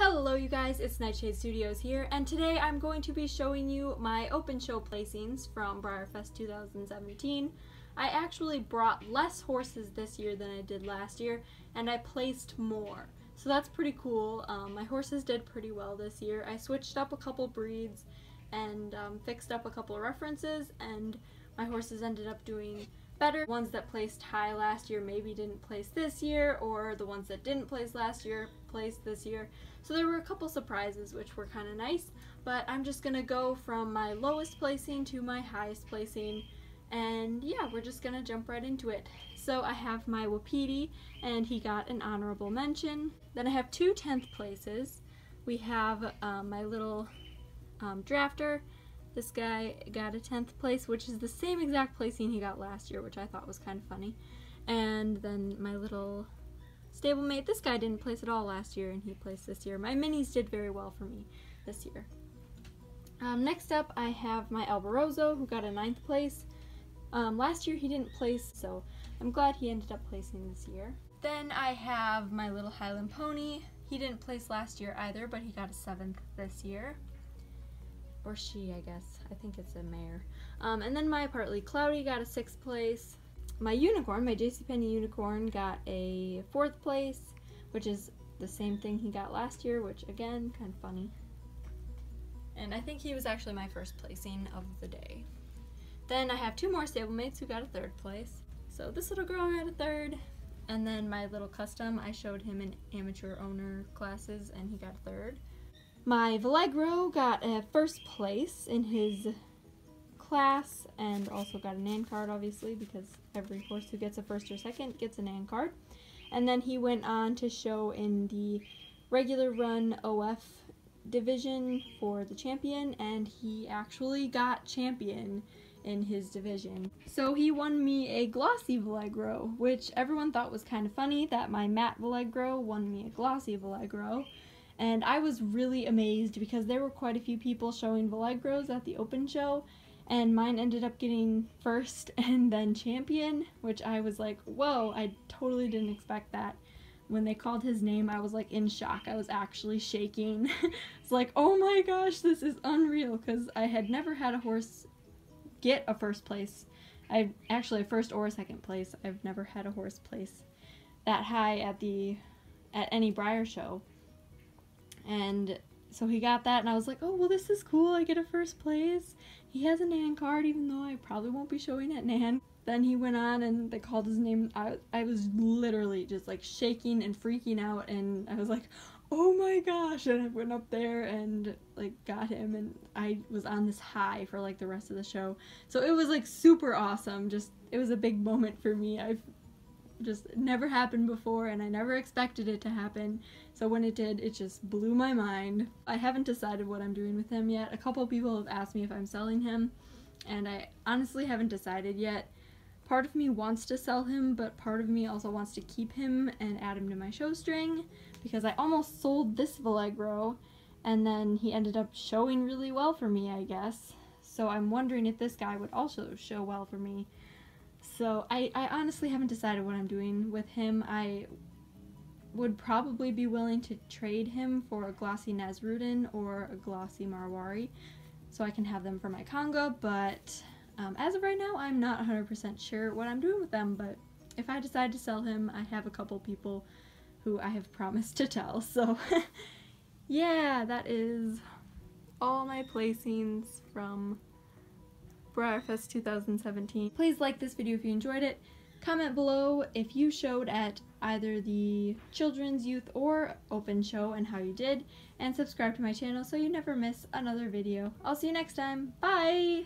Hello you guys, it's Nightshade Studios here, and today I'm going to be showing you my open show placings from Breyerfest 2017. I actually brought less horses this year than I did last year, and I placed more. So that's pretty cool. My horses did pretty well this year. I switched up a couple breeds and fixed up a couple of references, and my horses ended up doing better. Ones that placed high last year maybe didn't place this year, or the ones that didn't place last year placed this year. So there were a couple surprises which were kind of nice, but I'm just gonna go from my lowest placing to my highest placing, and yeah, we're just gonna jump right into it. So I have my Wapiti, and he got an honorable mention. Then I have two 10th places. We have my little drafter. This guy got a 10th place, which is the same exact placing he got last year, which I thought was kind of funny. And then my little stablemate, this guy didn't place at all last year, and he placed this year. My minis did very well for me this year. Next up, I have my Alborozo, who got a 9th place. Last year he didn't place, so I'm glad he ended up placing this year. Then I have my little Highland Pony. He didn't place last year either, but he got a 7th this year. Or she, I guess. I think it's a mare. And then my Partly Cloudy got a 6th place. My unicorn, my JCPenney unicorn, got a 4th place, which is the same thing he got last year, which again, kind of funny. And I think he was actually my first placing of the day. Then I have two more stablemates who got a 3rd place. So this little girl got a 3rd, and then my little custom, I showed him in amateur owner classes, and he got a 3rd. My Vallegro got a 1st place in his class, and also got a NAN card, obviously, because every horse who gets a 1st or 2nd gets a NAN card. And then he went on to show in the regular run OF division for the champion, and he actually got champion in his division. So he won me a glossy Vallegro, which everyone thought was kind of funny that my matte Vallegro won me a glossy Vallegro. And I was really amazed because there were quite a few people showing Vallegros at the open show, and mine ended up getting 1st and then champion, which I was like, whoa, I totally didn't expect that. When they called his name, I was like in shock. I was actually shaking. It's like, oh my gosh, this is unreal, because I had never had a horse get a 1st place. Actually a 1st or a 2nd place. I've never had a horse place that high at any Breyer show. And so he got that, and I was like, oh, well, this is cool. I get a 1st place. He has a NAN card, even though I probably won't be showing at NAN. Then he went on, and they called his name. I was literally just, like, shaking and freaking out, and I was like, oh my gosh, and I went up there and, like, got him, and I was on this high for, like, the rest of the show. So it was, like, super awesome. It was a big moment for me. I've just never happened before, and I never expected it to happen, so when it did, it just blew my mind. I haven't decided what I'm doing with him yet. A couple people have asked me if I'm selling him, and I honestly haven't decided yet. Part of me wants to sell him, but part of me also wants to keep him and add him to my show string, because I almost sold this Vallegro, and then he ended up showing really well for me, I guess. So I'm wondering if this guy would also show well for me. So I honestly haven't decided what I'm doing with him. I would probably be willing to trade him for a glossy Nasrudin or a glossy Marwari, so I can have them for my Conga, but as of right now, I'm not 100% sure what I'm doing with them, but if I decide to sell him, I have a couple people who I have promised to tell, so yeah, that is all my placings from Breyerfest 2017. Please like this video if you enjoyed it. Comment below if you showed at either the children's, youth, or open show and how you did, and subscribe to my channel so you never miss another video. I'll see you next time. Bye!